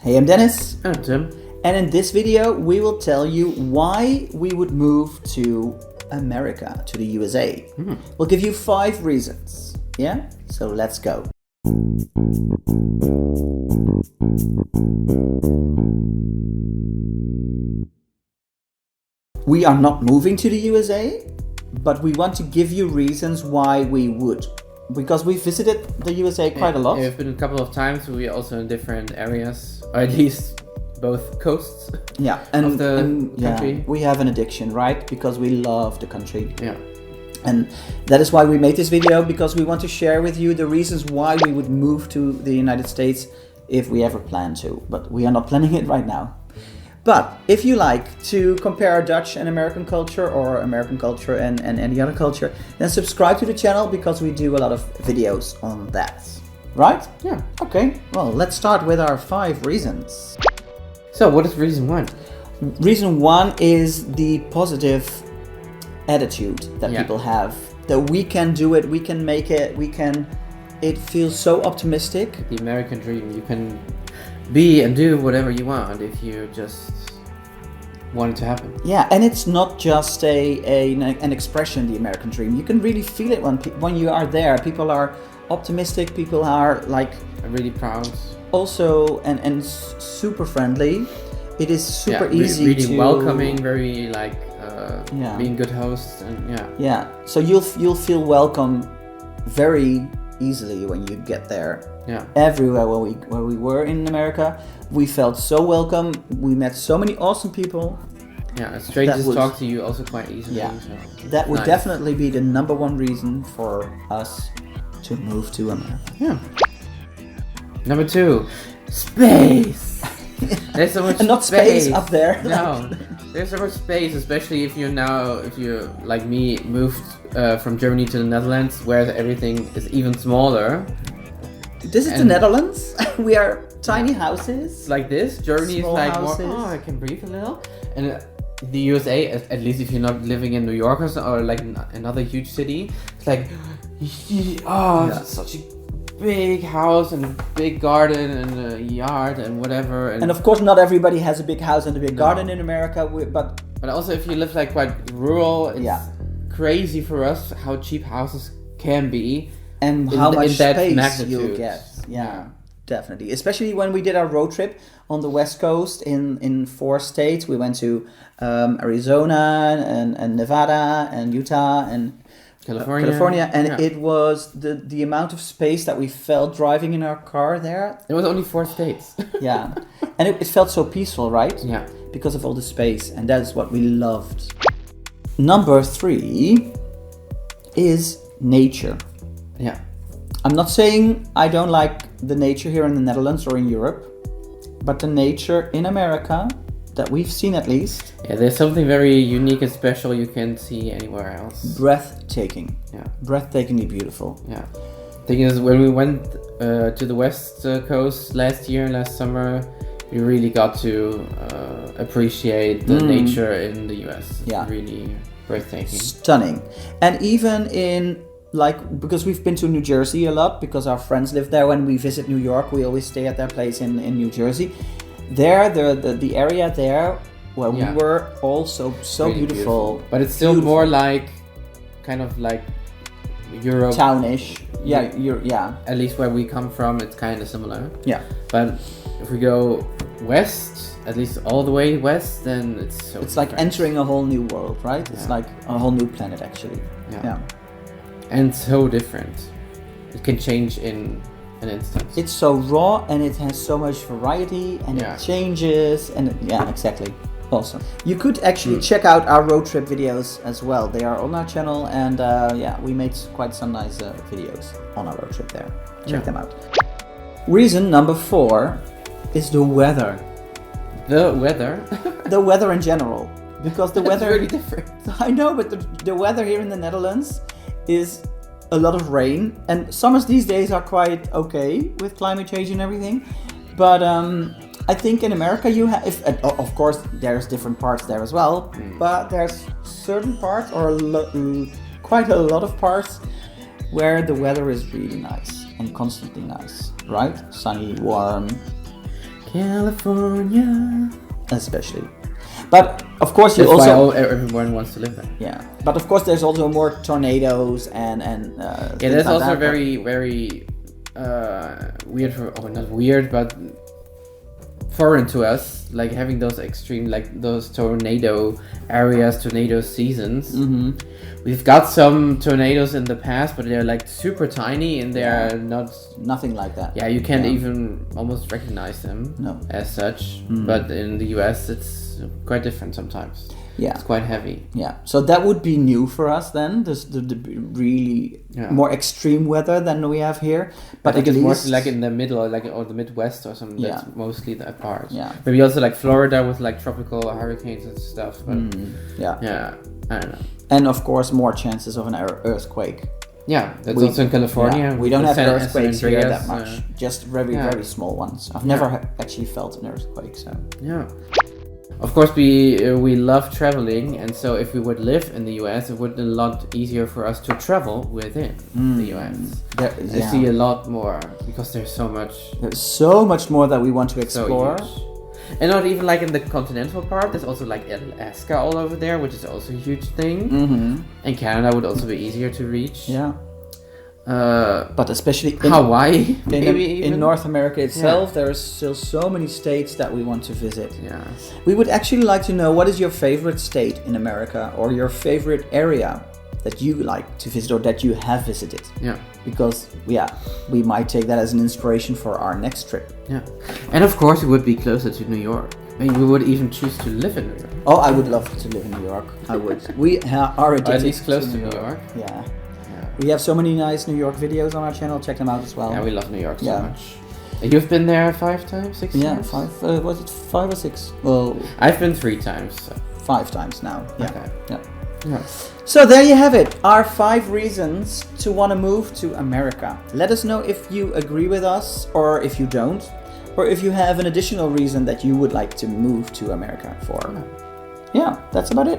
Hey, I'm Dennis. And Tim. And in this video, we will tell you why we would move to America, to the USA. We'll give you 5 reasons. Yeah? So let's go. We are not moving to the USA, but we want to give you reasons why we would. Because we visited the USA quite a lot. We've been a couple of times. We are also in different areas, or at least both coasts. Yeah, and, of the country. Yeah, we have an addiction, right? Because we love the country. Yeah. And that is why we made this video, because we want to share with you the reasons why we would move to the United States if we ever plan to. But we are not planning it right now. But if you like to compare Dutch and American culture, or American culture and any other culture, then subscribe to the channel, because we do a lot of videos on that. Right? Yeah. Okay, well, let's start with our 5 reasons. So, what is reason 1? Reason 1 is the positive attitude that people have. That we can do it, we can make it, it feels so optimistic. The American dream. You can be and do whatever you want if you just want it to happen. Yeah, and it's not just an expression, the American dream. You can really feel it when you are there. People are optimistic, people are like... really proud. Also, and super friendly. It is super easy really to... welcoming, very like being good hosts, and Yeah, so you'll feel welcome very easily when you get there. Yeah. Everywhere where we were in America, we felt so welcome. We met so many awesome people. Yeah, strangers talk to you also quite easily. Yeah, so that would definitely be the number 1 reason for us to move to America. Yeah. Number 2, space. There's so much and not space up there. No, there's so much space, especially if you like me moved from Germany to the Netherlands, where everything is even smaller. This is the Netherlands. We are tiny houses. Like this. Germany is like houses. More, I can breathe a little. And the USA, at least if you're not living in New York or like another huge city, it's like, it's such a big house and a big garden and a yard and whatever. And of course, not everybody has a big house and a big garden in America, but also if you live like quite rural, it's crazy for us how cheap houses can be. And how much space you'll get. Yeah, definitely. Especially when we did our road trip on the West Coast in 4 states. We went to Arizona and Nevada and Utah and California. And it was the amount of space that we felt driving in our car there. It was only 4 states. Yeah. And it felt so peaceful, right? Yeah. Because of all the space. And that is what we loved. Number 3 is nature. Yeah. I'm not saying I don't like the nature here in the Netherlands or in Europe, but the nature in America, that we've seen at least... Yeah, there's something very unique and special you can't see anywhere else. Breathtaking. Yeah. Breathtakingly beautiful. Yeah. Thing is, when we went to the West Coast last summer, we really got to appreciate the nature in the US. It's really breathtaking. Stunning. And even in... because we've been to New Jersey a lot, because our friends live there. When we visit New York, we always stay at their place in New Jersey. There, the area there where we were, also so really beautiful. But it's still more like, kind of like Europe. Townish. Yeah, At least where we come from, it's kind of similar. Yeah. But if we go west, at least all the way west, then it's so It's like entering a whole new world, right? It's like a whole new planet, actually. Yeah. And so different. It can change in an instant. It's so raw, and it has so much variety, and it changes, and exactly. Awesome. You could actually check out our road trip videos as well. They are on our channel, and we made quite some nice videos on our road trip there. Check them out. Reason number 4 is the weather. The weather? The weather in general. Because the weather... really different. I know, but the weather here in the Netherlands is a lot of rain, and summers these days are quite okay with climate change and everything, but I think in America you have, of course there's different parts there as well, but there's certain parts, or quite a lot of parts, where the weather is really nice and constantly nice, right? Sunny, warm. California. Especially. But of course That's why everyone wants to live there. Yeah, but of course there's also more tornadoes and yeah, that's like also that, very weird not weird, but foreign to us, like having those extreme, like those tornado areas, tornado seasons. Mm-hmm. We've got some tornadoes in the past, but they're like super tiny and they're nothing like that. Yeah, you can't even almost recognize them as such. Mm. But in the US, it's quite different sometimes. Yeah, it's quite heavy. Yeah, so that would be new for us then. The really more extreme weather than we have here. But it's mostly like in the middle, or the Midwest or something. That's mostly that part. Yeah, maybe also like Florida with like tropical hurricanes and stuff. But yeah, I don't know. And of course, more chances of an earthquake. Yeah, that's also in California. Yeah. We don't have earthquakes here that much. Just very small ones. I've never actually felt an earthquake. So yeah. Of course, we love traveling, and so if we would live in the US, it would be a lot easier for us to travel within the US. I see a lot more because there's so much. There's so much more that we want to explore. And not even like in the continental part, there's also like Alaska all over there, which is also a huge thing. Mm-hmm. And Canada would also be easier to reach. Yeah. But especially in Hawaii, in North America itself, there are still so many states that we want to visit. Yeah, we would actually like to know what is your favorite state in America or your favorite area that you like to visit or that you have visited. Yeah, because we might take that as an inspiration for our next trip. Yeah, and of course it would be closer to New York. Maybe we would even choose to live in New York. Oh, I would love to live in New York. I would. We are at least close to New York. Yeah. We have so many nice New York videos on our channel. Check them out as well. Yeah, we love New York so much. You've been there 5 times, 6 times? Yeah, 5. Was it 5 or 6? Well, I've been 3 times. So. 5 times now. Yeah. Okay. Yeah. So there you have it. Our 5 reasons to want to move to America. Let us know if you agree with us or if you don't, or if you have an additional reason that you would like to move to America for. Yeah, that's about it.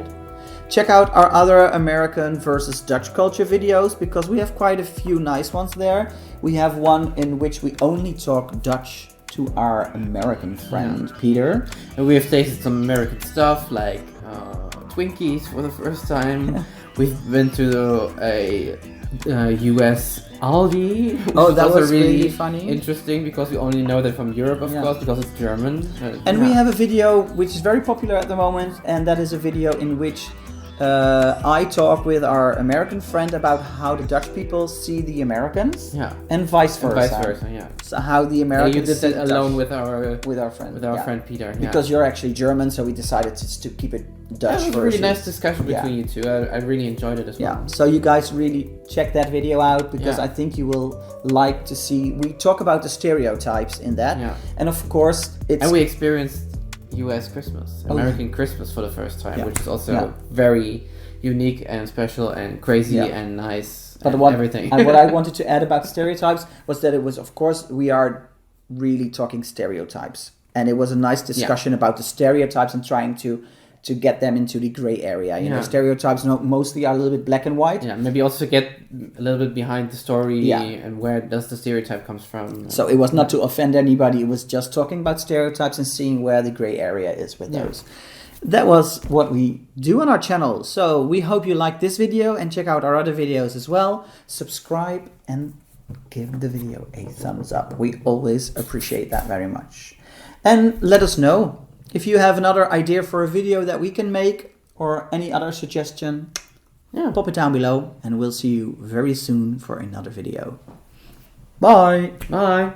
Check out our other American versus Dutch culture videos because we have quite a few nice ones there. We have one in which we only talk Dutch to our American friend Peter. And we have tasted some American stuff like Twinkies for the first time. We've been to a US Aldi. Oh, that was really funny. Interesting because we only know that from Europe, of course, because it's German. And we have a video which is very popular at the moment, and that is a video in which I talk with our American friend about how the Dutch people see the Americans, and vice versa. So how the Americans. You did that alone with our friend Peter. Because you're actually German, so we decided to keep it Dutch. It was a really nice discussion between you two. I really enjoyed it as well. Yeah. So you guys really check that video out because I think you will like to see. We talk about the stereotypes in that, and of course and we experienced US Christmas, American Christmas for the first time, which is also very unique and special and crazy and nice. But everything. And what I wanted to add about stereotypes was that it was, of course, we are really talking stereotypes, and it was a nice discussion about the stereotypes and trying to get them into the gray area. You know, stereotypes mostly are a little bit black and white. Yeah, maybe also get a little bit behind the story and where does the stereotype comes from. So it was not to offend anybody. It was just talking about stereotypes and seeing where the gray area is with those. That was what we do on our channel. So we hope you like this video and check out our other videos as well. Subscribe and give the video a thumbs up. We always appreciate that very much. And let us know if you have another idea for a video that we can make or any other suggestion, pop it down below and we'll see you very soon for another video. Bye! Bye!